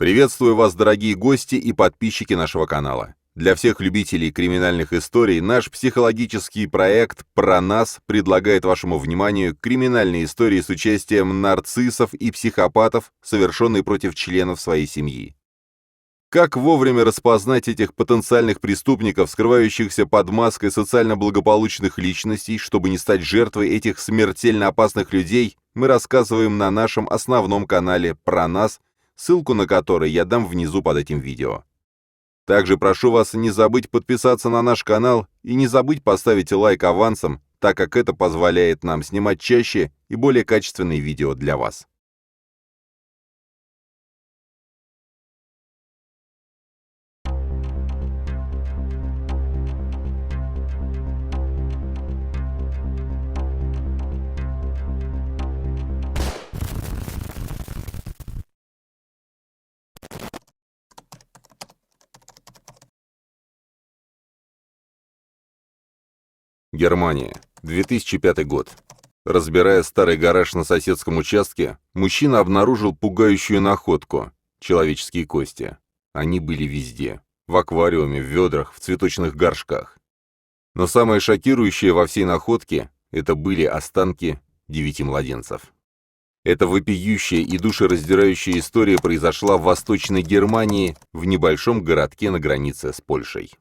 Приветствую вас, дорогие гости и подписчики нашего канала. Для всех любителей криминальных историй наш психологический проект «Про нас» предлагает вашему вниманию криминальные истории с участием нарциссов и психопатов, совершенные против членов своей семьи. Как вовремя распознать этих потенциальных преступников, скрывающихся под маской социально благополучных личностей, чтобы не стать жертвой этих смертельно опасных людей, мы рассказываем на нашем основном канале «Про нас», ссылку на который я дам внизу под этим видео. Также прошу вас не забыть подписаться на наш канал и не забыть поставить лайк авансом, так как это позволяет нам снимать чаще и более качественные видео для вас. Германия, 2005 год. Разбирая старый гараж на соседском участке, мужчина обнаружил пугающую находку – человеческие кости. Они были везде – в аквариуме, в ведрах, в цветочных горшках. Но самое шокирующее во всей находке – это были останки 9 младенцев. Эта вопиющая и душераздирающая история произошла в Восточной Германии, в небольшом городке на границе с Польшей.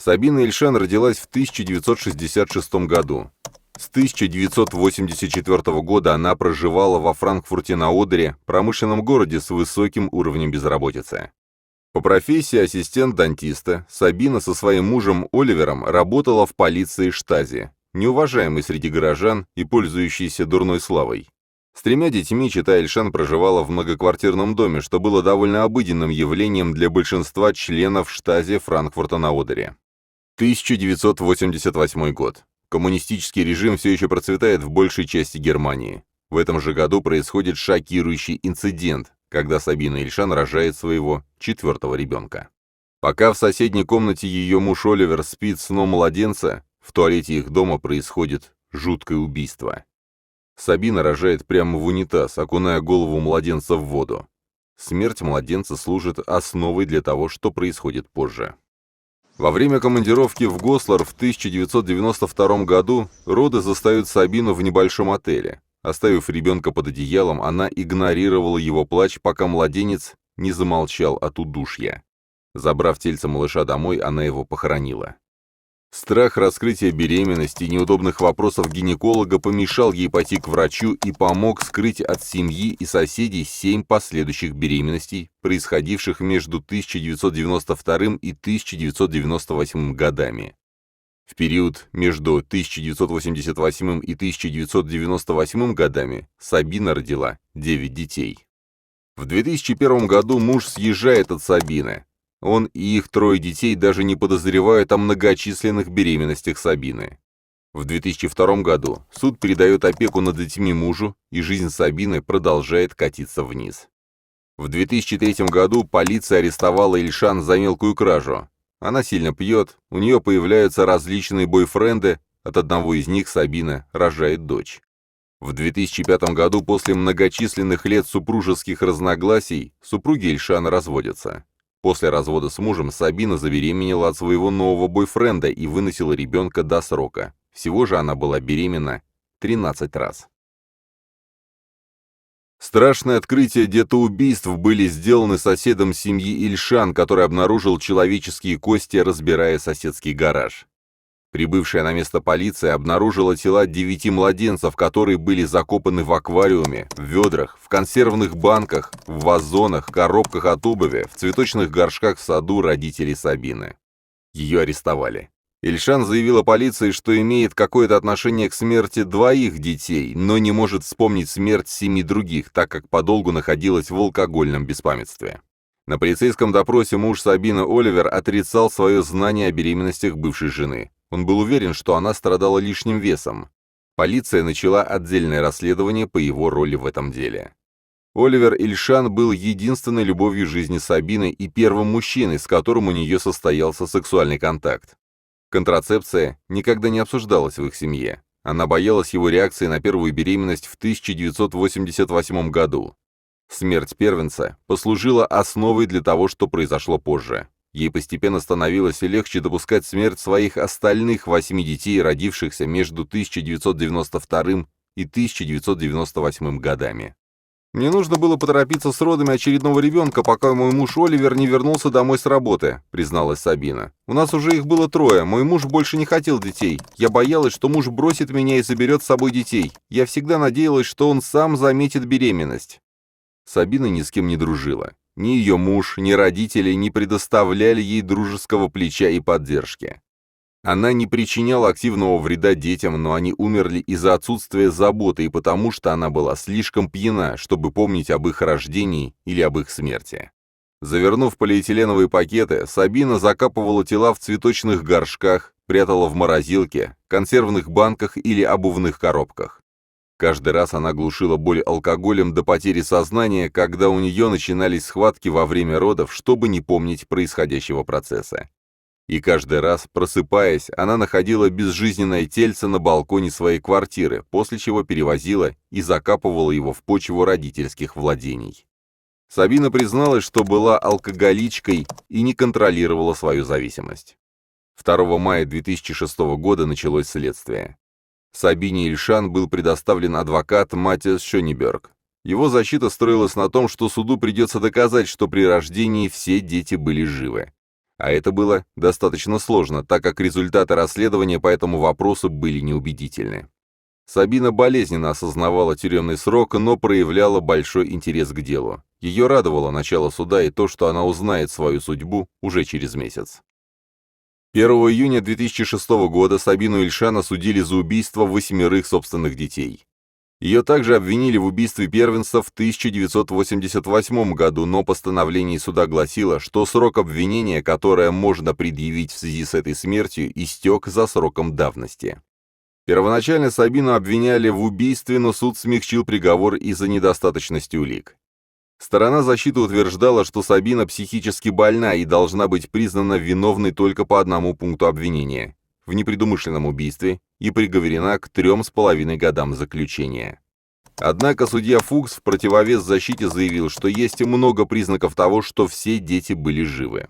Сабина Ильшан родилась в 1966 году. С 1984 года она проживала во Франкфурте на Одере, промышленном городе с высоким уровнем безработицы. По профессии ассистент дантиста, Сабина со своим мужем Оливером работала в полиции Штази, неуважаемой среди горожан и пользующейся дурной славой. С 3 детьми чета Ильшан проживала в многоквартирном доме, что было довольно обыденным явлением для большинства членов Штази Франкфурта на Одере. 1988 год. Коммунистический режим все еще процветает в большей части Германии. В этом же году происходит шокирующий инцидент, когда Сабина Ильшан рожает своего 4-го ребенка. Пока в соседней комнате ее муж Оливер спит сном младенца, в туалете их дома происходит жуткое убийство. Сабина рожает прямо в унитаз, окуная голову младенца в воду. Смерть младенца служит основой для того, что происходит позже. Во время командировки в Гослар в 1992 году роды застают Сабину в небольшом отеле. Оставив ребенка под одеялом, она игнорировала его плач, пока младенец не замолчал от удушья. Забрав тельце малыша домой, она его похоронила. Страх раскрытия беременности и неудобных вопросов гинеколога помешал ей пойти к врачу и помог скрыть от семьи и соседей 7 последующих беременностей, происходивших между 1992 и 1998 годами. В период между 1988 и 1998 годами Сабина родила 9 детей. В 2001 году муж съезжает от Сабины. Он и их 3 детей даже не подозревают о многочисленных беременностях Сабины. В 2002 году суд передает опеку над детьми мужу, и жизнь Сабины продолжает катиться вниз. В 2003 году полиция арестовала Ильшан за мелкую кражу. Она сильно пьет, у нее появляются различные бойфренды, от одного из них Сабина рожает дочь. В 2005 году после многочисленных лет супружеских разногласий супруги Ильшан разводятся. После развода с мужем Сабина забеременела от своего нового бойфренда и выносила ребенка до срока. Всего же она была беременна 13 раз. Страшные открытия детоубийств были сделаны соседом семьи Ильшан, который обнаружил человеческие кости, разбирая соседский гараж. Прибывшая на место полиция обнаружила тела 9 младенцев, которые были закопаны в аквариуме, в ведрах, в консервных банках, в вазонах, коробках от обуви, в цветочных горшках в саду родителей Сабины. Ее арестовали. Ильшан заявила полиции, что имеет какое-то отношение к смерти 2 детей, но не может вспомнить смерть 7 других, так как подолгу находилась в алкогольном беспамятстве. На полицейском допросе муж Сабины Оливер отрицал свое знание о беременностях бывшей жены. Он был уверен, что она страдала лишним весом. Полиция начала отдельное расследование по его роли в этом деле. Оливер Ильшан был единственной любовью жизни Сабины и первым мужчиной, с которым у нее состоялся сексуальный контакт. Контрацепция никогда не обсуждалась в их семье. Она боялась его реакции на первую беременность в 1988 году. Смерть первенца послужила основой для того, что произошло позже. Ей постепенно становилось легче допускать смерть своих остальных 8 детей, родившихся между 1992 и 1998 годами. «Мне нужно было поторопиться с родами очередного ребенка, пока мой муж Оливер не вернулся домой с работы», — призналась Сабина. «У нас уже их было 3, мой муж больше не хотел детей. Я боялась, что муж бросит меня и заберет с собой детей. Я всегда надеялась, что он сам заметит беременность». Сабина ни с кем не дружила. Ни ее муж, ни родители не предоставляли ей дружеского плеча и поддержки. Она не причиняла активного вреда детям, но они умерли из-за отсутствия заботы и потому, что она была слишком пьяна, чтобы помнить об их рождении или об их смерти. Завернув полиэтиленовые пакеты, Сабина закапывала тела в цветочных горшках, прятала в морозилке, консервных банках или обувных коробках. Каждый раз она глушила боль алкоголем до потери сознания, когда у нее начинались схватки во время родов, чтобы не помнить происходящего процесса. И каждый раз, просыпаясь, она находила безжизненное тельце на балконе своей квартиры, после чего перевозила и закапывала его в почву родительских владений. Сабина призналась, что была алкоголичкой и не контролировала свою зависимость. 2 мая 2006 года началось следствие. Сабине Ильшан был предоставлен адвокат Матиас Шёнеберг. Его защита строилась на том, что суду придется доказать, что при рождении все дети были живы. А это было достаточно сложно, так как результаты расследования по этому вопросу были неубедительны. Сабина болезненно осознавала тюремный срок, но проявляла большой интерес к делу. Ее радовало начало суда и то, что она узнает свою судьбу уже через месяц. 1 июня 2006 года Сабину Ильшан осудили за убийство 8 собственных детей. Ее также обвинили в убийстве первенца в 1988 году, но постановление суда гласило, что срок обвинения, которое можно предъявить в связи с этой смертью, истек за сроком давности. Первоначально Сабину обвиняли в убийстве, но суд смягчил приговор из-за недостаточности улик. Сторона защиты утверждала, что Сабина психически больна и должна быть признана виновной только по одному пункту обвинения – в непредумышленном убийстве и приговорена к 3,5 годам заключения. Однако судья Фукс в противовес защите заявил, что есть много признаков того, что все дети были живы.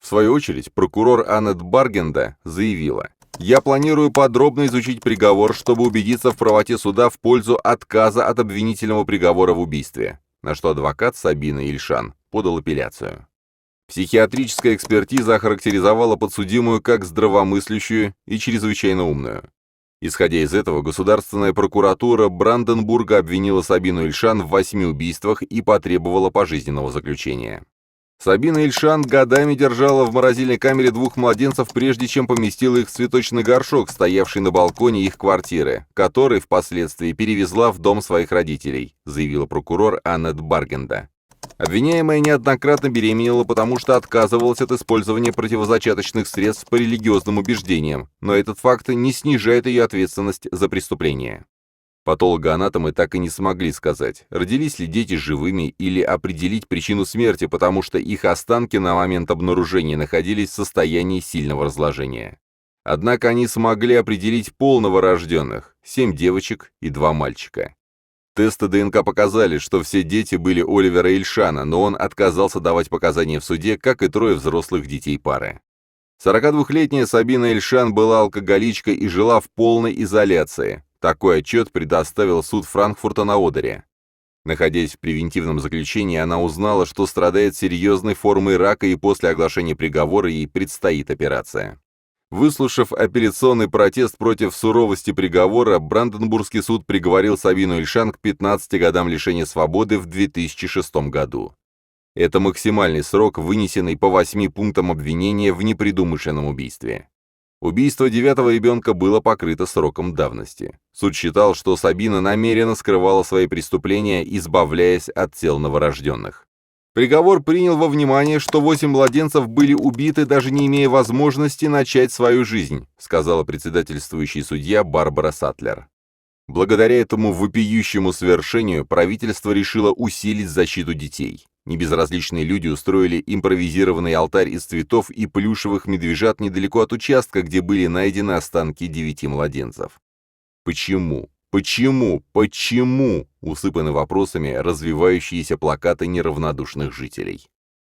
В свою очередь, прокурор Аннет Баргенда заявила: «Я планирую подробно изучить приговор, чтобы убедиться в правоте суда в пользу отказа от обвинительного приговора в убийстве», на что адвокат Сабины Ильшан подал апелляцию. Психиатрическая экспертиза охарактеризовала подсудимую как здравомыслящую и чрезвычайно умную. Исходя из этого, государственная прокуратура Бранденбурга обвинила Сабину Ильшан в 8 убийствах и потребовала пожизненного заключения. Сабина Ильшан годами держала в морозильной камере 2 младенцев, прежде чем поместила их в цветочный горшок, стоявший на балконе их квартиры, который впоследствии перевезла в дом своих родителей, заявила прокурор Аннет Баргенда. Обвиняемая неоднократно беременела, потому что отказывалась от использования противозачаточных средств по религиозным убеждениям, но этот факт не снижает ее ответственность за преступление. Патологоанатомы так и не смогли сказать, родились ли дети живыми или определить причину смерти, потому что их останки на момент обнаружения находились в состоянии сильного разложения. Однако они смогли определить пол новорожденных – 7 девочек и 2 мальчика. Тесты ДНК показали, что все дети были Оливера Ильшана, но он отказался давать показания в суде, как и 3 взрослых детей пары. 42-летняя Сабина Ильшан была алкоголичкой и жила в полной изоляции. Такой отчет предоставил суд Франкфурта на Одере. Находясь в превентивном заключении, она узнала, что страдает серьезной формой рака, и после оглашения приговора ей предстоит операция. Выслушав апелляционный протест против суровости приговора, Бранденбургский суд приговорил Сабину Ильшан к 15 годам лишения свободы в 2006 году. Это максимальный срок, вынесенный по 8 пунктам обвинения в непредумышленном убийстве. Убийство 9-го ребенка было покрыто сроком давности. Суд считал, что Сабина намеренно скрывала свои преступления, избавляясь от тел новорожденных. Приговор принял во внимание, что 8 младенцев были убиты, даже не имея возможности начать свою жизнь, сказала председательствующий судья Барбара Сатлер. Благодаря этому вопиющему свершению правительство решило усилить защиту детей. Небезразличные люди устроили импровизированный алтарь из цветов и плюшевых медвежат недалеко от участка, где были найдены останки 9 младенцев. Почему? Почему? Почему? Усыпаны вопросами развивающиеся плакаты неравнодушных жителей.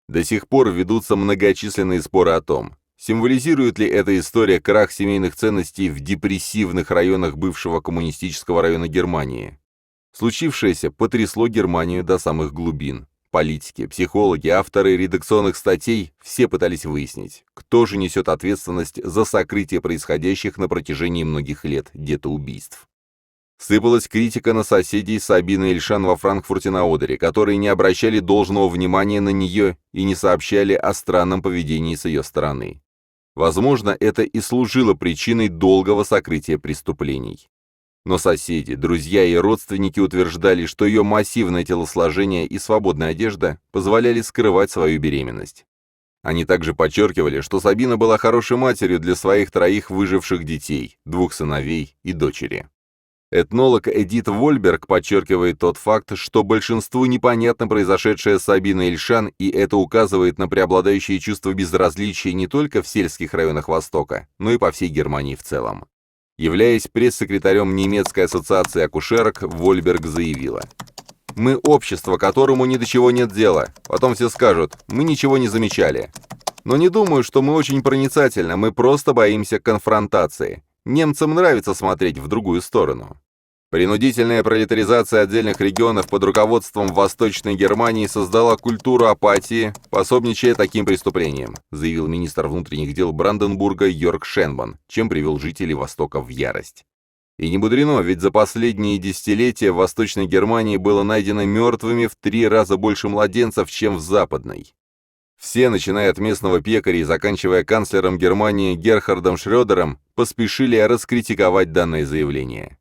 До сих пор ведутся многочисленные споры о том, символизирует ли эта история крах семейных ценностей в депрессивных районах бывшего коммунистического района Германии. Случившееся потрясло Германию до самых глубин. Политики, психологи, авторы редакционных статей все пытались выяснить, кто же несет ответственность за сокрытие происходящих на протяжении многих лет детоубийств. Сыпалась критика на соседей Сабины Ильшан во Франкфурте на Одере, которые не обращали должного внимания на нее и не сообщали о странном поведении с ее стороны. Возможно, это и служило причиной долгого сокрытия преступлений. Но соседи, друзья и родственники утверждали, что ее массивное телосложение и свободная одежда позволяли скрывать свою беременность. Они также подчеркивали, что Сабина была хорошей матерью для своих 3 выживших детей, 2 сыновей и дочери. Этнолог Эдит Вольберг подчеркивает тот факт, что большинству непонятно произошедшее с Сабиной Ильшан, и это указывает на преобладающее чувство безразличия не только в сельских районах Востока, но и по всей Германии в целом. Являясь пресс-секретарем немецкой ассоциации акушерок, Вольберг заявила: «Мы общество, которому ни до чего нет дела. Потом все скажут, мы ничего не замечали. Но не думаю, что мы очень проницательны, мы просто боимся конфронтации. Немцам нравится смотреть в другую сторону». Принудительная пролетаризация отдельных регионов под руководством Восточной Германии создала культуру апатии, пособничая таким преступлениям, заявил министр внутренних дел Бранденбурга Йорк Шенбан, чем привел жителей Востока в ярость. И не мудрено, ведь за последние десятилетия в Восточной Германии было найдено мертвыми в 3 раза больше младенцев, чем в Западной. Все, начиная от местного пекаря и заканчивая канцлером Германии Герхардом Шрёдером, поспешили раскритиковать данное заявление.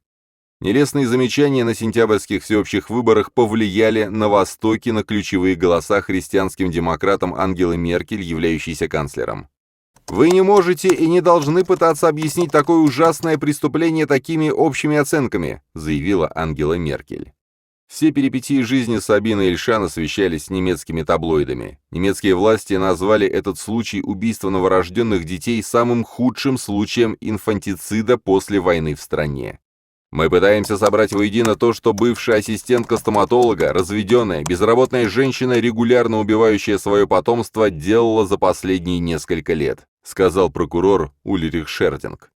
Нелестные замечания на сентябрьских всеобщих выборах повлияли на Востоке на ключевые голоса христианским демократам Ангелы Меркель, являющейся канцлером. «Вы не можете и не должны пытаться объяснить такое ужасное преступление такими общими оценками», заявила Ангела Меркель. Все перипетии жизни Сабины Ильшан освещались немецкими таблоидами. Немецкие власти назвали этот случай убийства новорожденных детей самым худшим случаем инфантицида после войны в стране. Мы пытаемся собрать воедино то, что бывшая ассистентка стоматолога, разведенная, безработная женщина, регулярно убивающая свое потомство, делала за последние несколько лет, сказал прокурор Ульрих Шердинг.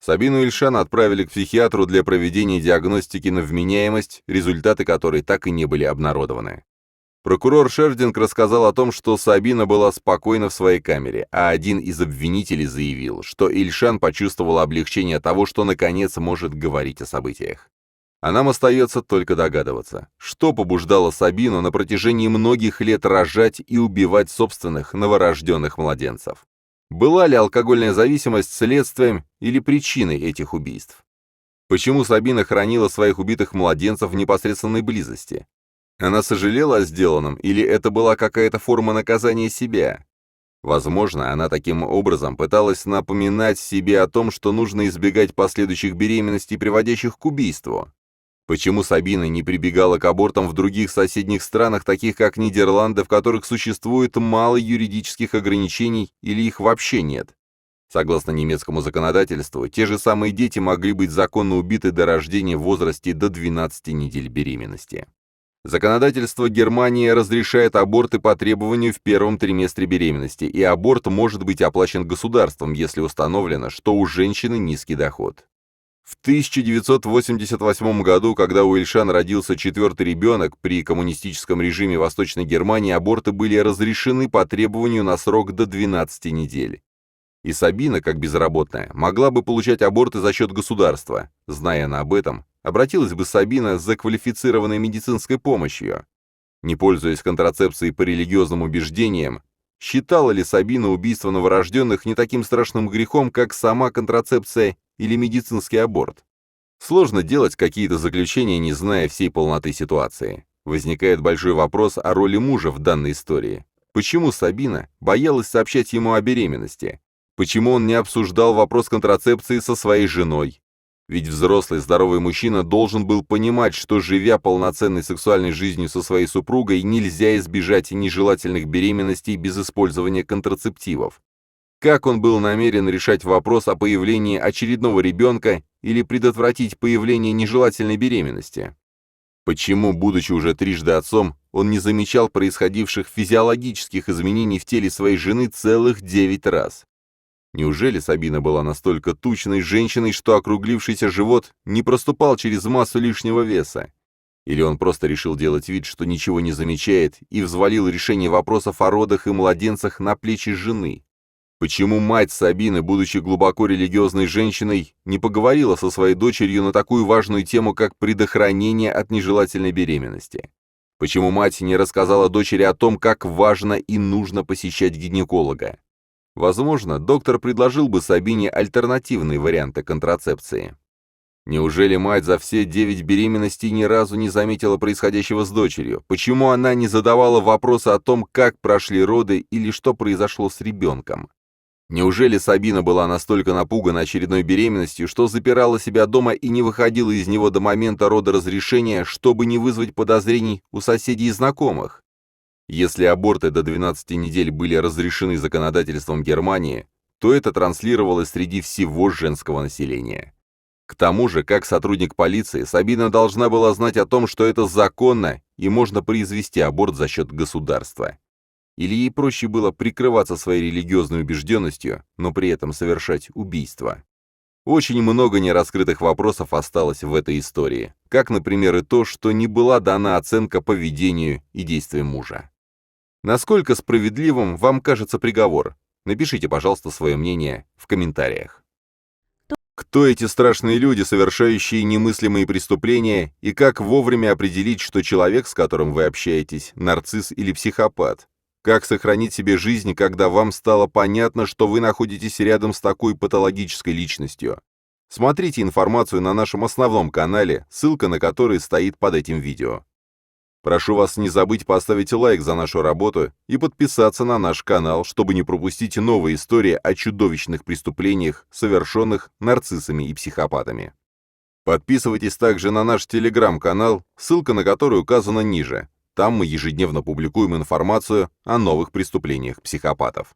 Сабину Ильшан отправили к психиатру для проведения диагностики на вменяемость, результаты которой так и не были обнародованы. Прокурор Шердинг рассказал о том, что Сабина была спокойна в своей камере, а один из обвинителей заявил, что Ильшан почувствовала облегчение от того, что наконец может говорить о событиях. А нам остается только догадываться, что побуждало Сабину на протяжении многих лет рожать и убивать собственных новорожденных младенцев. Была ли алкогольная зависимость следствием или причиной этих убийств? Почему Сабина хранила своих убитых младенцев в непосредственной близости? Она сожалела о сделанном, или это была какая-то форма наказания себя? Возможно, она таким образом пыталась напоминать себе о том, что нужно избегать последующих беременностей, приводящих к убийству. Почему Сабина не прибегала к абортам в других соседних странах, таких как Нидерланды, в которых существует мало юридических ограничений или их вообще нет? Согласно немецкому законодательству, те же самые дети могли быть законно убиты до рождения в возрасте до 12 недель беременности. Законодательство Германии разрешает аборты по требованию в первом триместре беременности, и аборт может быть оплачен государством, если установлено, что у женщины низкий доход. В 1988 году, когда у Ильшан родился 4-й ребенок, при коммунистическом режиме Восточной Германии аборты были разрешены по требованию на срок до 12 недель. И Сабина, как безработная, могла бы получать аборты за счет государства. Зная она об этом, обратилась бы Сабина за квалифицированной медицинской помощью. Не пользуясь контрацепцией по религиозным убеждениям, считала ли Сабина убийство новорожденных не таким страшным грехом, как сама контрацепция или медицинский аборт? Сложно делать какие-то заключения, не зная всей полноты ситуации. Возникает большой вопрос о роли мужа в данной истории. Почему Сабина боялась сообщать ему о беременности? Почему он не обсуждал вопрос контрацепции со своей женой? Ведь взрослый здоровый мужчина должен был понимать, что, живя полноценной сексуальной жизнью со своей супругой, нельзя избежать нежелательных беременностей без использования контрацептивов. Как он был намерен решать вопрос о появлении очередного ребенка или предотвратить появление нежелательной беременности? Почему, будучи уже трижды отцом, он не замечал происходивших физиологических изменений в теле своей жены целых 9 раз? Неужели Сабина была настолько тучной женщиной, что округлившийся живот не проступал через массу лишнего веса? Или он просто решил делать вид, что ничего не замечает, и взвалил решение вопросов о родах и младенцах на плечи жены? Почему мать Сабины, будучи глубоко религиозной женщиной, не поговорила со своей дочерью на такую важную тему, как предохранение от нежелательной беременности? Почему мать не рассказала дочери о том, как важно и нужно посещать гинеколога? Возможно, доктор предложил бы Сабине альтернативные варианты контрацепции. Неужели мать за все 9 беременностей ни разу не заметила происходящего с дочерью? Почему она не задавала вопросы о том, как прошли роды или что произошло с ребенком? Неужели Сабина была настолько напугана очередной беременностью, что запирала себя дома и не выходила из него до момента родоразрешения, чтобы не вызвать подозрений у соседей и знакомых? Если аборты до 12 недель были разрешены законодательством Германии, то это транслировалось среди всего женского населения. К тому же, как сотрудник полиции, Сабина должна была знать о том, что это законно и можно произвести аборт за счет государства. Или ей проще было прикрываться своей религиозной убежденностью, но при этом совершать убийство? Очень много нераскрытых вопросов осталось в этой истории, как, например, и то, что не была дана оценка поведению и действиям мужа. Насколько справедливым вам кажется приговор? Напишите, пожалуйста, свое мнение в комментариях. Кто эти страшные люди, совершающие немыслимые преступления, и как вовремя определить, что человек, с которым вы общаетесь, нарцисс или психопат? Как сохранить себе жизнь, когда вам стало понятно, что вы находитесь рядом с такой патологической личностью? Смотрите информацию на нашем основном канале, ссылка на который стоит под этим видео. Прошу вас не забыть поставить лайк за нашу работу и подписаться на наш канал, чтобы не пропустить новые истории о чудовищных преступлениях, совершенных нарциссами и психопатами. Подписывайтесь также на наш телеграм-канал, ссылка на который указана ниже. Там мы ежедневно публикуем информацию о новых преступлениях психопатов.